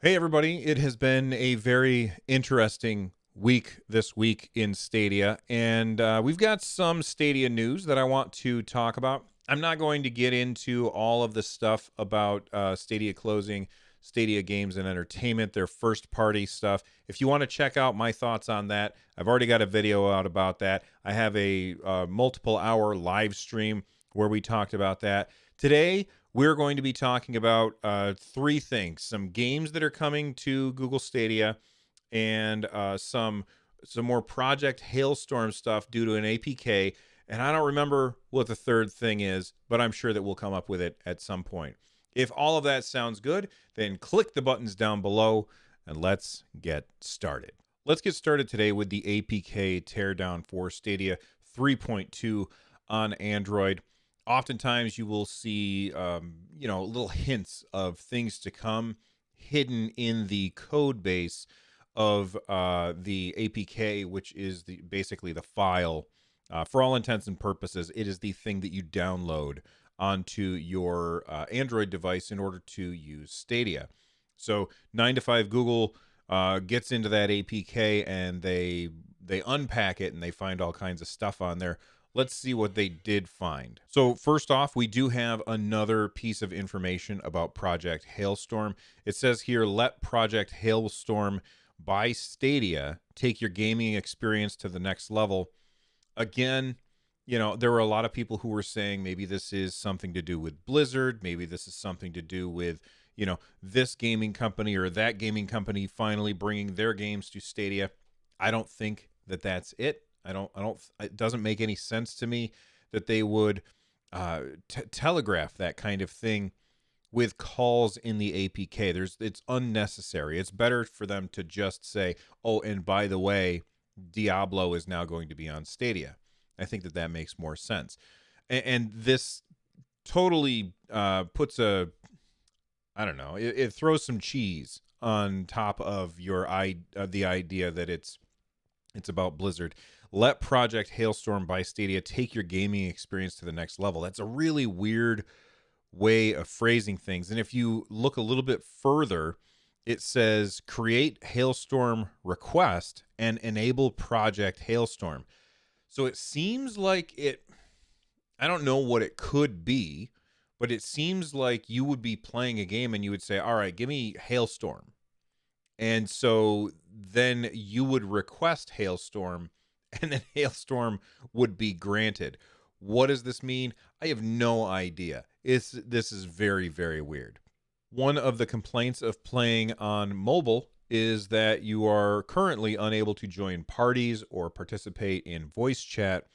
Hey, everybody. It has been a very interesting week this week in Stadia, and we've got some Stadia news that I want to talk about. I'm not going to get into all of the stuff about Stadia closing, Stadia Games and Entertainment, their first party stuff. If you want to check out my thoughts on that, I've already got a video out about that. I have a multiple hour live stream where we talked about that. Today, we're going to be talking about three things: some games that are coming to Google Stadia, and some more Project Hailstorm stuff due to an APK. And I don't remember what the third thing is, but I'm sure that we'll come up with it at some point. If all of that sounds good, then click the buttons down below and let's get started. Let's get started today with the APK Teardown for Stadia 3.2 on Android. Oftentimes you will see little hints of things to come hidden in the code base of the APK, which is basically the file. For all intents and purposes, it is the thing that you download onto your Android device in order to use Stadia. So 9 to 5 Google gets into that APK, and they unpack it and they find all kinds of stuff on there. Let's see what they did find. So first off, we do have another piece of information about Project Hailstorm. It says here, let Project Hailstorm by Stadia take your gaming experience to the next level. Again, there were a lot of people who were saying maybe this is something to do with Blizzard. Maybe this is something to do with, this gaming company or that gaming company finally bringing their games to Stadia. I don't think that that's it. It doesn't make any sense to me that they would telegraph that kind of thing with calls in the APK. It's unnecessary. It's better for them to just say, oh, and by the way, Diablo is now going to be on Stadia. I think that makes more sense. And this totally puts I don't know, it throws some cheese on top of the idea that it's about Blizzard. Let Project Hailstorm by Stadia take your gaming experience to the next level. That's a really weird way of phrasing things. And if you look a little bit further, it says create Hailstorm request and enable Project Hailstorm. So it seems like I don't know what it could be, but it seems like you would be playing a game and you would say, all right, give me Hailstorm. And so then you would request Hailstorm, and then Hailstorm would be granted. What does this mean? I have no idea. This is very, very weird. One of the complaints of playing on mobile is that you are currently unable to join parties or participate in voice chat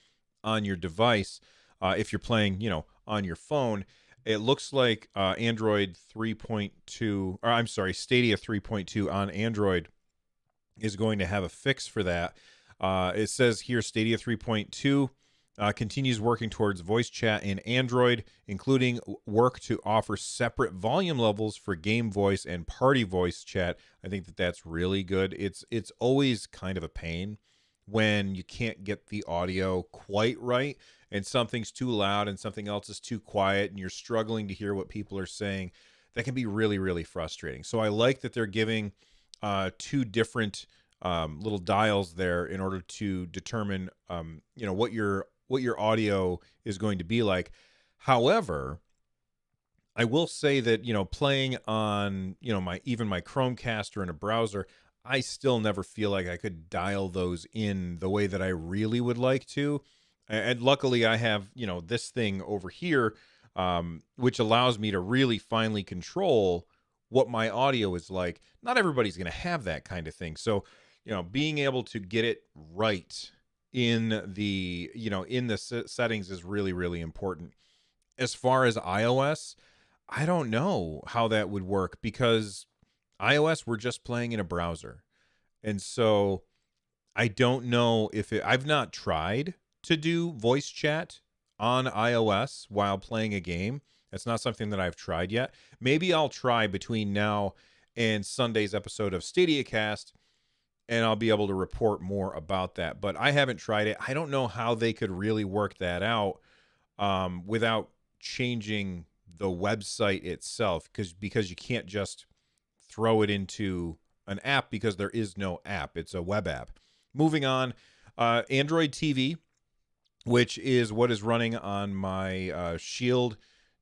on your device if you're playing, on your phone. It looks like Android 3.2, or I'm sorry, Stadia 3.2 on Android is going to have a fix for that. It says here Stadia 3.2 continues working towards voice chat in Android, including work to offer separate volume levels for game voice and party voice chat. I think that's really good. It's always kind of a pain when you can't get the audio quite right and something's too loud and something else is too quiet and you're struggling to hear what people are saying. That can be really, really frustrating. So I like that they're giving two different little dials there in order to determine what your audio is going to be like. However, I will say that playing on my Chromecast or in a browser, I still never feel like I could dial those in the way that I really would like to. And luckily I have, this thing over here, which allows me to really finely control what my audio is like. Not everybody's going to have that kind of thing. So, being able to get it right in the, settings is really, really important. As far as iOS, I don't know how that would work because iOS, we're just playing in a browser. And so I don't know if I've not tried to do voice chat on iOS while playing a game. That's not something that I've tried yet. Maybe I'll try between now and Sunday's episode of Stadia Cast, and I'll be able to report more about that. But I haven't tried it. I don't know how they could really work that out without changing the website itself, because you can't just throw it into an app because there is no app. It's a web app. Moving on, Android TV, which is what is running on my Shield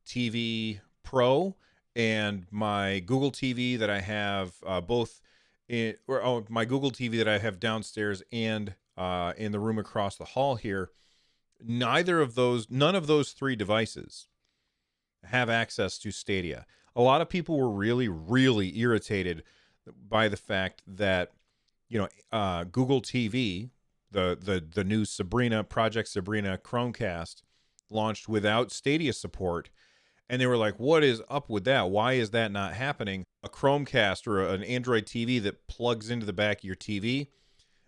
TV Pro and my Google TV that I have my Google TV that I have downstairs and in the room across the hall here. None of those three devices have access to Stadia. A lot of people were really, really irritated by the fact that, Google TV, the new Project Sabrina Chromecast launched without Stadia support. And they were like, what is up with that? Why is that not happening? A Chromecast or an Android TV that plugs into the back of your TV,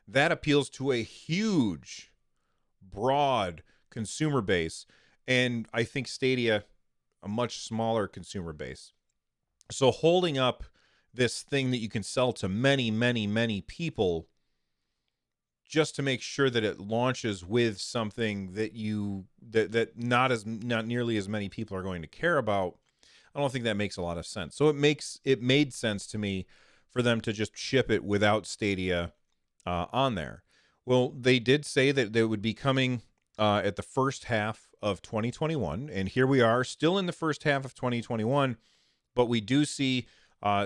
that appeals to a huge, broad consumer base. And I think Stadia, a much smaller consumer base. So holding up this thing that you can sell to many, many, many people just to make sure that it launches with something that not nearly as many people are going to care about, I don't think that makes a lot of sense. So it made sense to me for them to just ship it without Stadia on there. Well, they did say that they would be coming at the first half of 2021, and here we are, still in the first half of 2021, but we do see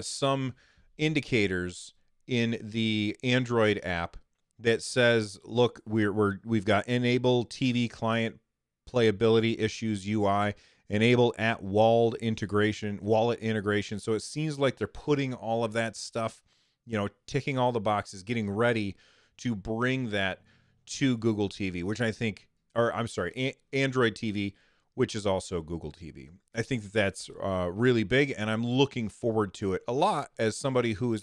some indicators in the Android app that says, look, we've got enable TV client playability issues UI, enable wallet integration. So it seems like they're putting all of that stuff, ticking all the boxes, getting ready to bring that to Google TV, which I think, Android TV, which is also Google TV. I think that's really big, and I'm looking forward to it a lot as somebody who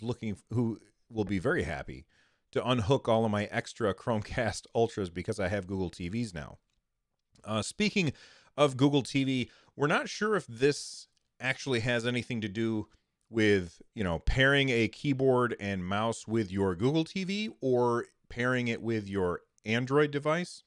will be very happy to unhook all of my extra Chromecast Ultras because I have Google TVs now. Speaking of Google TV, we're not sure if this actually has anything to do with, pairing a keyboard and mouse with your Google TV or pairing it with your Android device.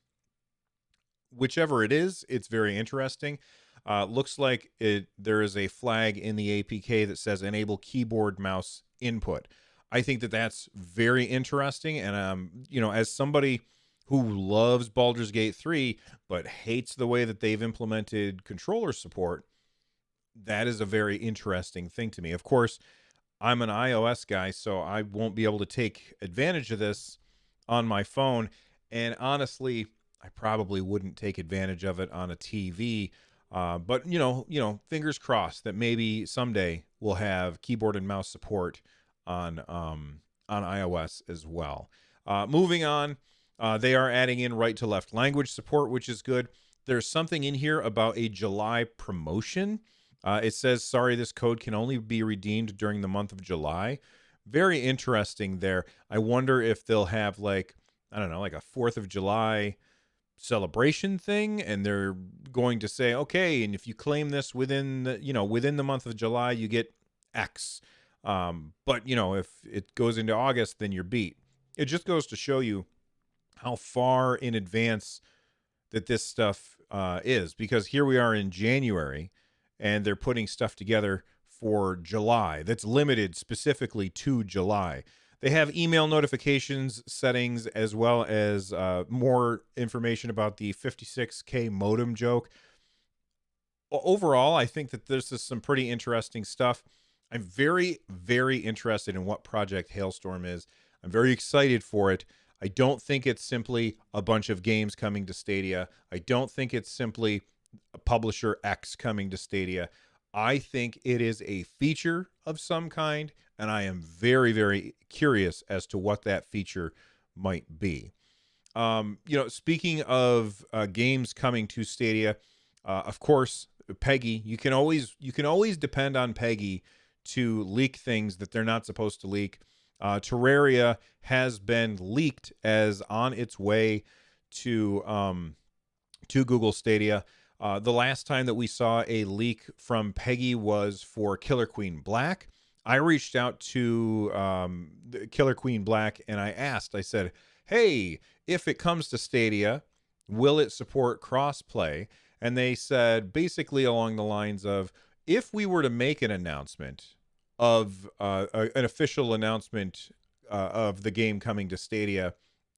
Whichever it is, it's very interesting. Looks like there is a flag in the APK that says enable keyboard mouse input. I think that that's very interesting. And, as somebody who loves Baldur's Gate 3, but hates the way that they've implemented controller support, that is a very interesting thing to me. Of course, I'm an iOS guy, so I won't be able to take advantage of this on my phone. And honestly, I probably wouldn't take advantage of it on a TV. But, fingers crossed that maybe someday we'll have keyboard and mouse support on iOS as well. Moving on, they are adding in right to left language support, which is good. There's something in here about a July promotion. It says, sorry, this code can only be redeemed during the month of July. Very interesting there. I wonder if they'll have like a 4th of July celebration thing, and they're going to say, okay, and if you claim this within the month of July, you get X. But if it goes into August, then you're beat. It just goes to show you how far in advance that this stuff is, because here we are in January and they're putting stuff together for July that's limited specifically to July. They have email notifications settings, as well as more information about the 56K modem joke. Overall, I think that this is some pretty interesting stuff. I'm very, very interested in what Project Hailstorm is. I'm very excited for it. I don't think it's simply a bunch of games coming to Stadia. I don't think it's simply a publisher X coming to Stadia. I think it is a feature of some kind, and I am very, very curious as to what that feature might be. Speaking of games coming to Stadia, of course, Peggy, you can always depend on Peggy to leak things that they're not supposed to leak. Terraria has been leaked as on its way to Google Stadia. The last time that we saw a leak from Peggy was for Killer Queen Black. I reached out to Killer Queen Black and I said, hey, if it comes to Stadia, will it support crossplay? And they said basically along the lines of, if we were to make an announcement of an official announcement of the game coming to Stadia,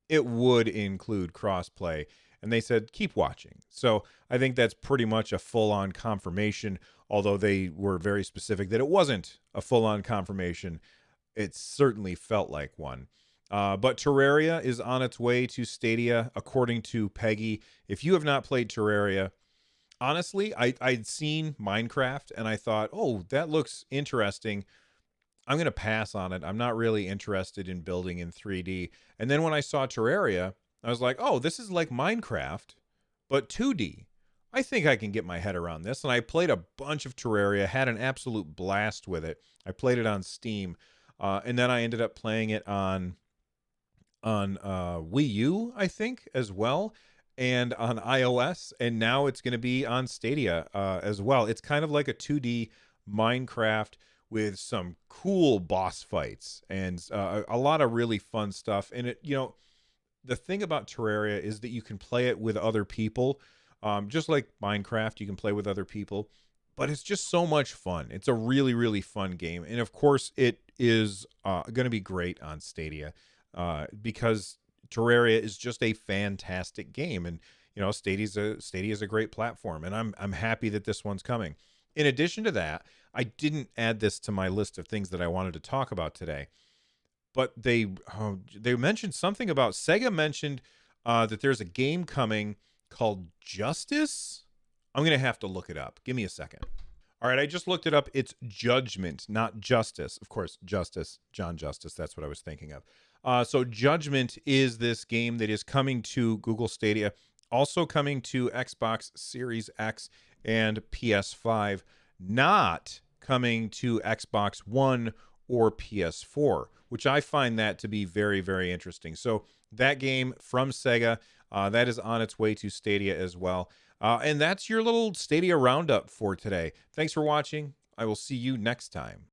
it would include crossplay. And they said, keep watching. So I think that's pretty much a full on confirmation, although they were very specific that it wasn't a full on confirmation. It certainly felt like one. But Terraria is on its way to Stadia, according to Peggy. If you have not played Terraria, honestly, I'd seen Minecraft and I thought, oh, that looks interesting. I'm going to pass on it. I'm not really interested in building in 3D. And then when I saw Terraria, I was like, oh, this is like Minecraft, but 2D. I think I can get my head around this. And I played a bunch of Terraria, had an absolute blast with it. I played it on Steam. And then I ended up playing it on Wii U, I think, as well, and on iOS, and now it's going to be on Stadia as well. It's kind of like a 2D Minecraft with some cool boss fights and a lot of really fun stuff. And the thing about Terraria is that you can play it with other people, just like Minecraft. You can play with other people, but it's just so much fun. It's a really, really fun game, and of course, it is going to be great on Stadia because Terraria is just a fantastic game, and Stadia is a great platform, and I'm happy that this one's coming. In addition to that, I didn't add this to my list of things that I wanted to talk about today, but they mentioned something about Sega mentioned that there's a game coming called Justice. I'm gonna have to look it up. Give me a second. All right, I just looked it up. It's Judgment, not Justice. Of course, Justice, John Justice. That's what I was thinking of. So Judgment is this game that is coming to Google Stadia, also coming to Xbox Series X and PS5, not coming to Xbox One or PS4, which I find that to be very, very interesting. So that game from Sega, that is on its way to Stadia as well. And that's your little Stadia roundup for today. Thanks for watching. I will see you next time.